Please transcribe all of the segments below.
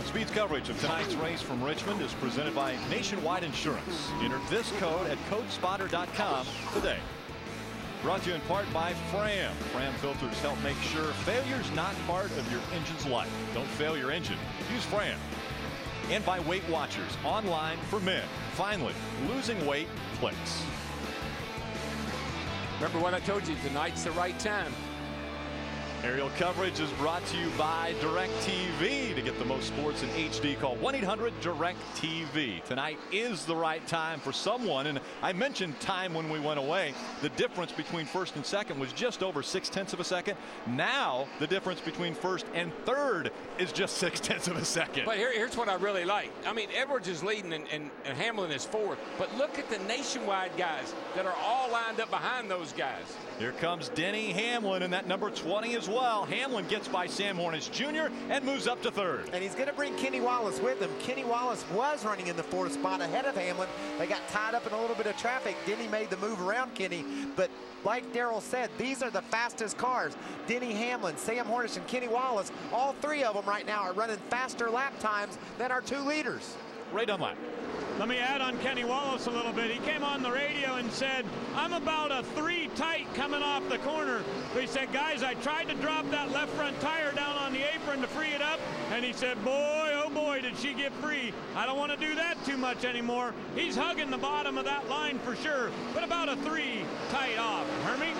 Speed's coverage of tonight's race from Richmond is presented by Nationwide Insurance. Enter this code at codespotter.com today. Brought to you in part by Fram. Fram filters help make sure failure's not part of your engine's life. Don't fail your engine. Use Fram. And by Weight Watchers, online for men. Finally, losing weight clicks. Remember what I told you, tonight's the right time. Aerial coverage is brought to you by DirecTV. To get the most sports in HD, call 1-800-DirecTV. Tonight is the right time for someone, and I mentioned time when we went away. The difference between first and second was just over 0.6 of a second. Now the difference between first and third is just 0.6 of a second. But here's what I really like. I mean, Edwards is leading and Hamlin is fourth, but look at the Nationwide guys that are all lined up behind those guys. Here comes Denny Hamlin in that number 20 as well. Hamlin gets by Sam Hornish Jr. and moves up to third. And he's going to bring Kenny Wallace with him. Kenny Wallace was running in the fourth spot ahead of Hamlin. They got tied up in a little bit of traffic. Denny made the move around Kenny. But like Darrell said, these are the fastest cars. Denny Hamlin, Sam Hornish, and Kenny Wallace, all three of them right now are running faster lap times than our two leaders. Ray Dunlap. Let me add on Kenny Wallace a little bit. He came on the radio and said, I'm about a 3 tight coming off the corner. But he said, guys, I tried to drop that left front tire down on the apron to free it up. And he said, boy, oh boy, did she get free. I don't want to do that too much anymore. He's hugging the bottom of that line for sure, but about a 3 tight off. Hermie?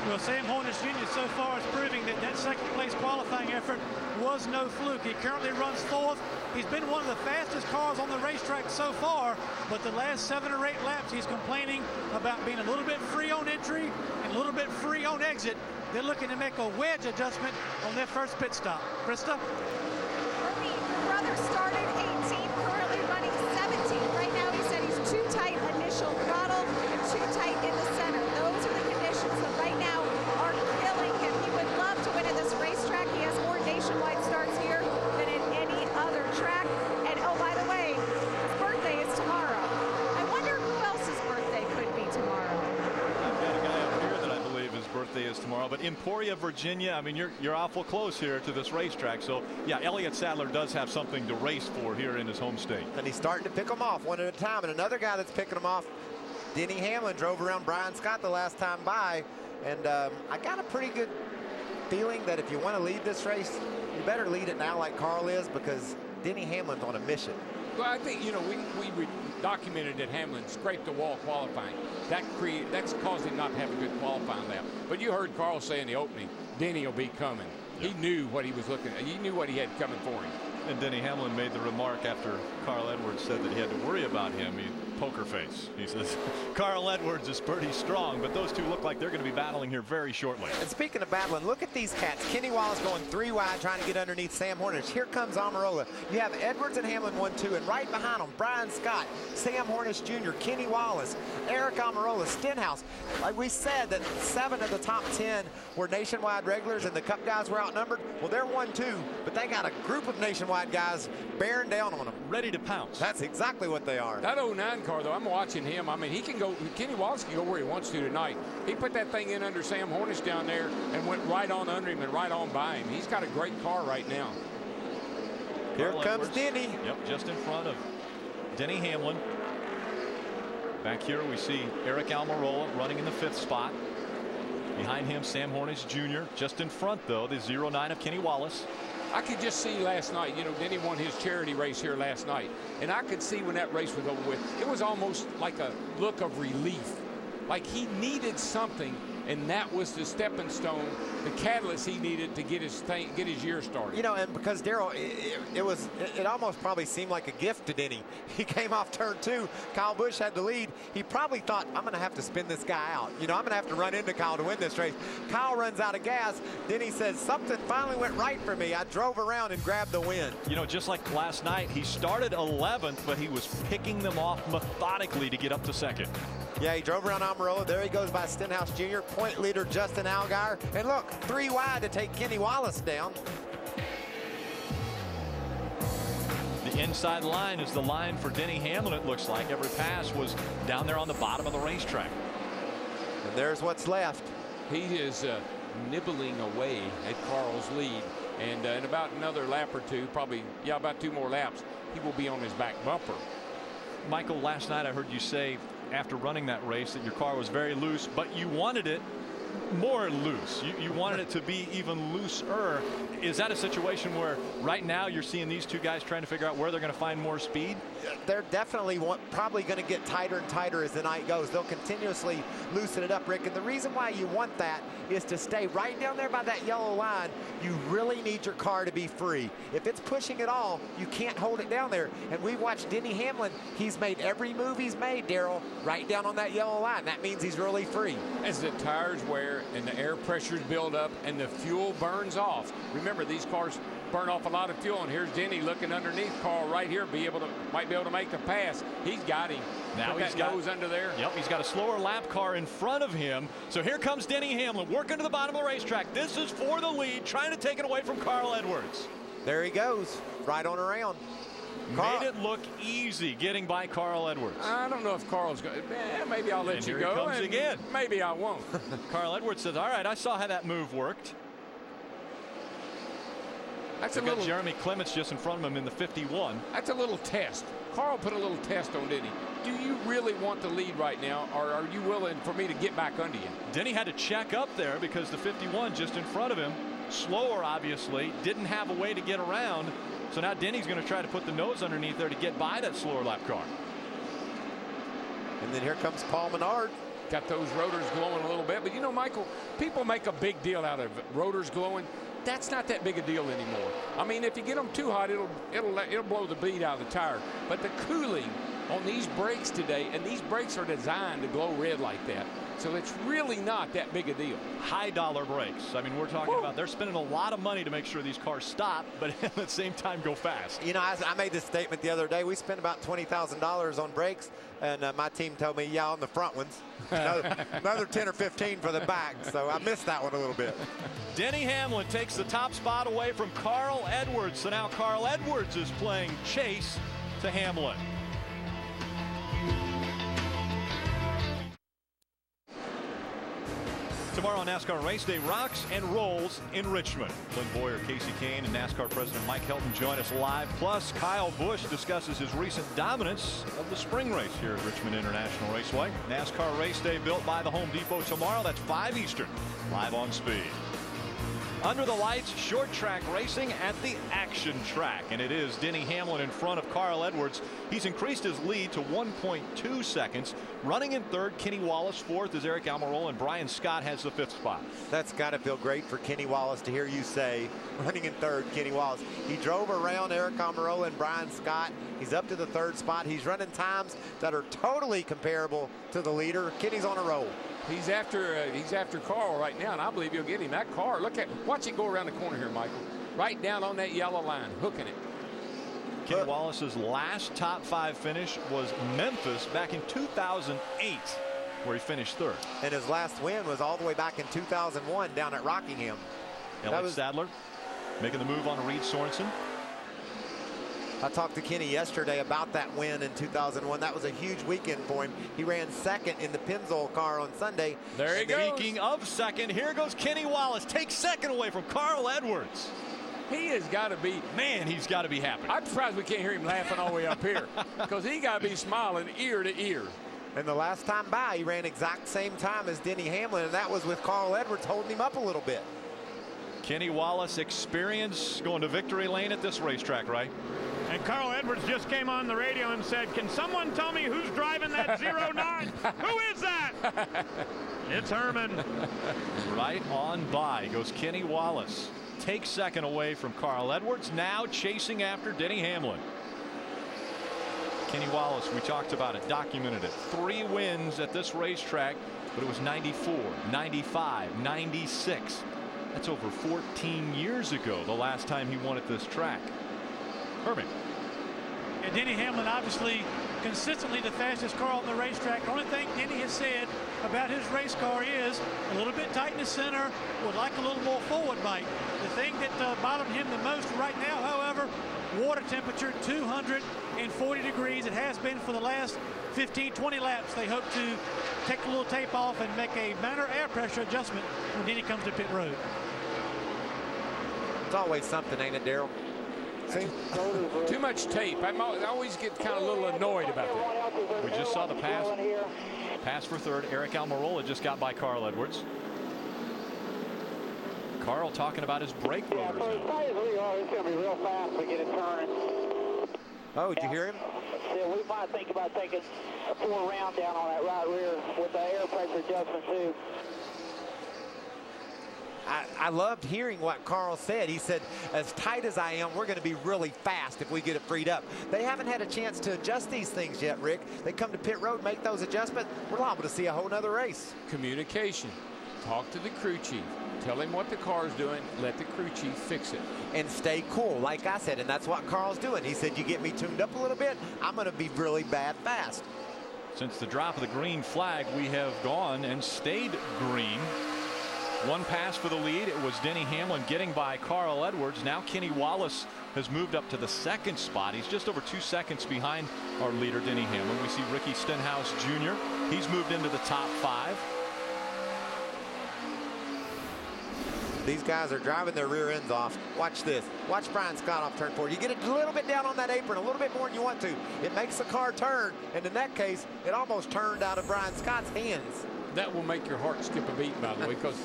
Well, Sam Hornish Jr. so far is proving that that second place qualifying effort was no fluke. He currently runs fourth. He's been one of the fastest cars on the racetrack so far, but the last 7 or 8 laps he's complaining about being a little bit free on entry and a little bit free on exit. They're looking to make a wedge adjustment on their first pit stop. Krista? Your brother started 18th, currently running 17th. Right now he said he's too tight initial throttle and too tight in the center. Those are the conditions that right now are killing him. He would love to win at this racetrack. He has more nationwide starts here than in any other track. And oh, by the way, his birthday is tomorrow. I wonder who else's birthday could be tomorrow. I've got a guy up here that I believe his birthday is tomorrow. But Emporia, Virginia, I mean, you're awful close here to this racetrack. So, yeah, Elliott Sadler does have something to race for here in his home state. And he's starting to pick them off one at a time. And another guy that's picking them off, Denny Hamlin, drove around Brian Scott the last time by. And I got a pretty good feeling that if you want to lead this race, you better lead it now like Carl is, because Denny Hamlin's on a mission. Well, I think, you know, we documented that Hamlin scraped the wall qualifying. That's caused him not to have a good qualifying lap. But you heard Carl say in the opening, Denny will be coming. Yep. He knew what he was looking at. He knew what he had coming for him. And Denny Hamlin made the remark after Carl Edwards said that he had to worry about him. Poker face. He says Carl Edwards is pretty strong, but those two look like they're going to be battling here very shortly. And speaking of battling, look at these cats. Kenny Wallace going 3 wide trying to get underneath Sam Hornish. Here comes Almirola. You have Edwards and Hamlin 1-2, and right behind them, Brian Scott, Sam Hornish Jr., Kenny Wallace, Eric Almirola, Stenhouse. Like we said that 7 of the top 10 were Nationwide regulars and the Cup guys were outnumbered. Well, they're 1-2, but they got a group of Nationwide guys bearing down on them. Ready to pounce. That's exactly what they are. That 09 car, though, I'm watching him. I mean, he can go, Kenny Wallace can go where he wants to tonight. He put that thing in under Sam Hornish down there and went right on under him and right on by him. He's got a great car right now. Here comes Denny. Yep, just in front of Denny Hamlin. Back here we see Eric Almirola running in the 5th spot. Behind him, Sam Hornish Jr. Just in front, though, the 09 of Kenny Wallace. I could just see last night, you know, Denny won his charity race here last night. And I could see when that race was over with, it was almost like a look of relief. Like he needed something, and that was the stepping stone, the catalyst he needed to get his year started. You know, and because Darrell, it almost probably seemed like a gift to Denny. He came off turn 2. Kyle Busch had the lead. He probably thought, I'm going to have to spin this guy out. You know, I'm going to have to run into Kyle to win this race. Kyle runs out of gas. Denny says, something finally went right for me. I drove around and grabbed the win. You know, just like last night, he started 11th, but he was picking them off methodically to get up to 2nd. Yeah, he drove around Almirola. There he goes by Stenhouse Jr. Point leader Justin Allgaier. And look, 3 wide to take Kenny Wallace down. The inside line is the line for Denny Hamlin, it looks like. Every pass was down there on the bottom of the racetrack. And there's what's left. He is nibbling away at Carl's lead. And in about another lap or two, probably, yeah, about 2 more laps, he will be on his back bumper. Michael, last night I heard you say after running that race that your car was very loose, but you wanted it more loose. You wanted it to be even looser. Is that a situation where right now you're seeing these two guys trying to figure out where they're going to find more speed? They're definitely probably going to get tighter and tighter as the night goes. They'll continuously loosen it up, Rick. And the reason why you want that is to stay right down there by that yellow line. You really need your car to be free. If it's pushing at all, you can't hold it down there. And we've watched Denny Hamlin. He's made every move he's made, Darrell, right down on that yellow line. That means he's really free. As the tires wear and the air pressures build up and the fuel burns off. Remember, these cars burn off a lot of fuel, and here's Denny looking underneath Carl right here, might be able to make the pass. He's got him. Now he's got nose under there. Yep, he's got a slower lap car in front of him. So here comes Denny Hamlin working to the bottom of the racetrack. This is for the lead, trying to take it away from Carl Edwards. There he goes, right on around. Made it look easy getting by Carl Edwards. I don't know if Carl's going. Maybe I'll let you go. Here he comes again. Maybe I won't. Carl Edwards says, all right, I saw how that move worked. That's They've got Jeremy Clements just in front of him in the 51. That's a little test. Carl put a little test on Denny. Do you really want the lead right now, or are you willing for me to get back under you? Denny had to check up there because the 51 just in front of him, slower obviously, didn't have a way to get around. So now Denny's going to try to put the nose underneath there to get by that slower lap car. And then here comes Paul Menard. Got those rotors glowing a little bit. But you know, Michael, people make a big deal out of rotors glowing. That's not that big a deal anymore. I mean, if you get them too hot, it'll blow the bleed out of the tire. But the cooling on these brakes today, and these brakes are designed to glow red like that. So it's really not that big a deal. High dollar brakes. I mean, we're talking about they're spending a lot of money to make sure these cars stop, but at the same time go fast. You know, I made this statement the other day. We spent about $20,000 on brakes, and my team told me, yeah, on the front ones. Another 10 or 15 for the back, so I missed that one a little bit. Denny Hamlin takes the top spot away from Carl Edwards. So now Carl Edwards is playing chase to Hamlin. Tomorrow on NASCAR Race Day, rocks and rolls in Richmond. Clint Boyer, Casey Kane, and NASCAR President Mike Helton join us live. Plus, Kyle Busch discusses his recent dominance of the spring race here at Richmond International Raceway. NASCAR Race Day built by the Home Depot tomorrow. That's 5 Eastern, live on Speed. Under the lights, short track racing at the action track. And it is Denny Hamlin in front of Carl Edwards. He's increased his lead to 1.2 seconds. Running in third, Kenny Wallace. Fourth is Eric Almirola, and Brian Scott has the 5th spot. That's got to feel great for Kenny Wallace to hear you say, running in third, Kenny Wallace. He drove around Eric Almirola and Brian Scott. He's up to the 3rd spot. He's running times that are totally comparable to the leader. Kenny's on a roll. He's after Carl right now, and I believe he'll get him. That car, watch it go around the corner here, Michael. Right down on that yellow line, hooking it. Kenny Wallace's last top 5 finish was Memphis back in 2008, where he finished 3rd. And his last win was all the way back in 2001 down at Rockingham. Alex Sadler making the move on Reed Sorensen. I talked to Kenny yesterday about that win in 2001. That was a huge weekend for him. He ran 2nd in the Pennzoil car on Sunday. There he goes. Speaking of 2nd, here goes Kenny Wallace. Takes 2nd away from Carl Edwards. He has got to be. Man, he's got to be happy. I'm surprised we can't hear him laughing all the way up here, because he got to be smiling ear to ear. And the last time by, he ran exact same time as Denny Hamlin, and that was with Carl Edwards holding him up a little bit. Kenny Wallace experience going to victory lane at this racetrack, right? And Carl Edwards just came on the radio and said, can someone tell me who's driving that 09? Who is that? It's Herman. Right on by goes Kenny Wallace. Takes 2nd away from Carl Edwards. Now chasing after Denny Hamlin. Kenny Wallace, we talked about it, documented it. 3 wins at this racetrack, but it was 94, 95, 96. That's over 14 years ago, the last time he won at this track. Herman. And Denny Hamlin, obviously, consistently the fastest car on the racetrack. The only thing Denny has said about his race car is a little bit tight in the center, would like a little more forward bite. The thing that bothered him the most right now, however, water temperature 240 degrees. It has been for the last 15, 20 laps. They hope to take a little tape off and make a minor air pressure adjustment when Denny comes to pit road. It's always something, ain't it, Daryl? See? Too much tape. I always get kind of a little annoyed about that. We just saw the pass for third. Eric Almirola just got by Carl Edwards. Carl talking about his brake rotors now. It's going to be real fast to get it turning. Oh, did you hear him? Yeah, we might think about taking a 4 round down on that right rear with the air pressure adjustment too. I loved hearing what Carl said. He said, as tight as I am, we're going to be really fast if we get it freed up. They haven't had a chance to adjust these things yet, Rick. They come to pit road, make those adjustments. We're liable to see a whole nother race. Communication. Talk to the crew chief. Tell him what the car's doing. Let the crew chief fix it. And stay cool, like I said, and that's what Carl's doing. He said, you get me tuned up a little bit, I'm going to be really bad fast. Since the drop of the green flag, we have gone and stayed green. One pass for the lead. It was Denny Hamlin getting by Carl Edwards. Now Kenny Wallace has moved up to the second spot. He's just over 2 seconds behind our leader, Denny Hamlin. We see Ricky Stenhouse Jr. He's moved into the top 5. These guys are driving their rear ends off. Watch this. Watch Brian Scott off turn 4. You get a little bit down on that apron, a little bit more than you want to. It makes the car turn, and in that case, it almost turned out of Brian Scott's hands. That will make your heart skip a beat, by the way, because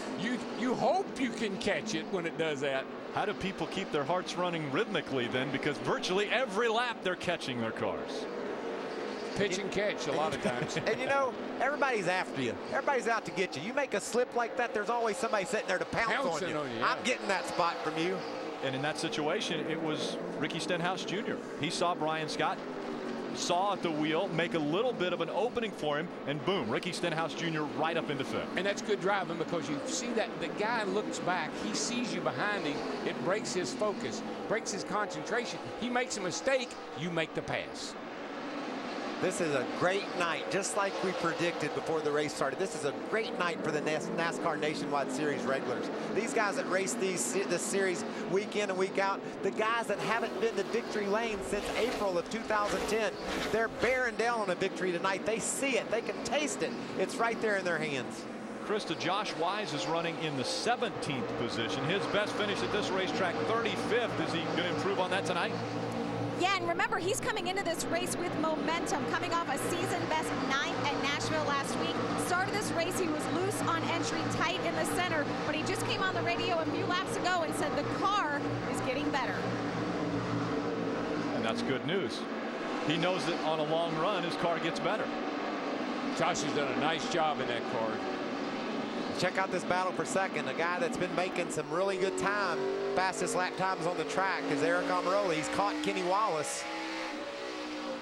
you hope you can catch it when it does that. How do people keep their hearts running rhythmically then? Because virtually every lap they're catching their cars. Pitch and catch a lot of times. And you know, everybody's after you. Everybody's out to get you. You make a slip like that, there's always somebody sitting there to pounce on you. Yeah. I'm getting that spot from you. And in that situation, it was Ricky Stenhouse Jr. He saw Brian Scott, saw at the wheel, make a little bit of an opening for him, and boom, Ricky Stenhouse Jr. right up into fifth. And that's good driving, because you see that the guy looks back, he sees you behind him, it breaks his focus, breaks his concentration. He makes a mistake, you make the pass. This is a great night, just like we predicted before the race started. This is a great night for the NASCAR Nationwide Series regulars. These guys that race this series week in and week out, the guys that haven't been to victory lane since April of 2010, they're bearing down on a victory tonight. They see it, they can taste it. It's right there in their hands. Krista, Josh Wise is running in the 17th position. His best finish at this racetrack, 35th. Is he going to improve on that tonight? Yeah, and remember, he's coming into this race with momentum, coming off a season-best 9th at Nashville last week. Started this race, he was loose on entry, tight in the center, but he just came on the radio a few laps ago and said the car is getting better. And that's good news. He knows that on a long run, his car gets better. Josh has done a nice job in that car. Check out this battle for second. A guy that's been making some really good time. Fastest lap times on the track is Eric Almirola. He's caught Kenny Wallace.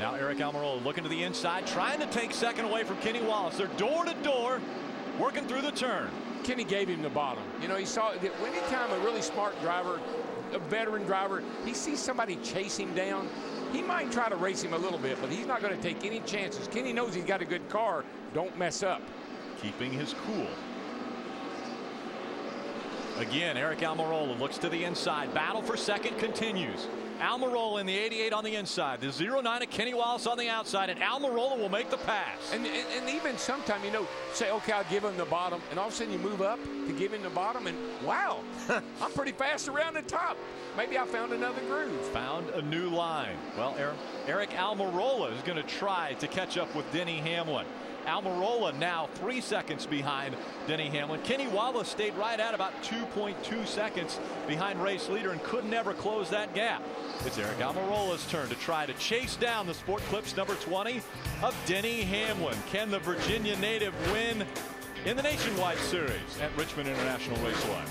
Now Eric Almirola looking to the inside, trying to take second away from Kenny Wallace. They're door to door, working through the turn. Kenny gave him the bottom. You know, he saw that anytime a really smart driver, a veteran driver, he sees somebody chase him down, he might try to race him a little bit, but he's not going to take any chances. Kenny knows he's got a good car. Don't mess up. Keeping his cool. Again, Eric Almirola looks to the inside. Battle for second continues. Almirola in the 88 on the inside. The 09 of Kenny Wallace on the outside, and Almirola will make the pass. And even sometime, you know, say, okay, I'll give him the bottom, and all of a sudden you move up to give him the bottom, and wow, I'm pretty fast around the top. Maybe I found another groove. Found a new line. Well, Eric Almirola is going to try to catch up with Denny Hamlin. Almirola now 3 seconds behind Denny Hamlin. Kenny Wallace stayed right at about 2.2 seconds behind race leader and could never close that gap. It's Eric Almirola's turn to try to chase down the Sport Clips number 20 of Denny Hamlin. Can the Virginia native win in the Nationwide Series at Richmond International Raceway?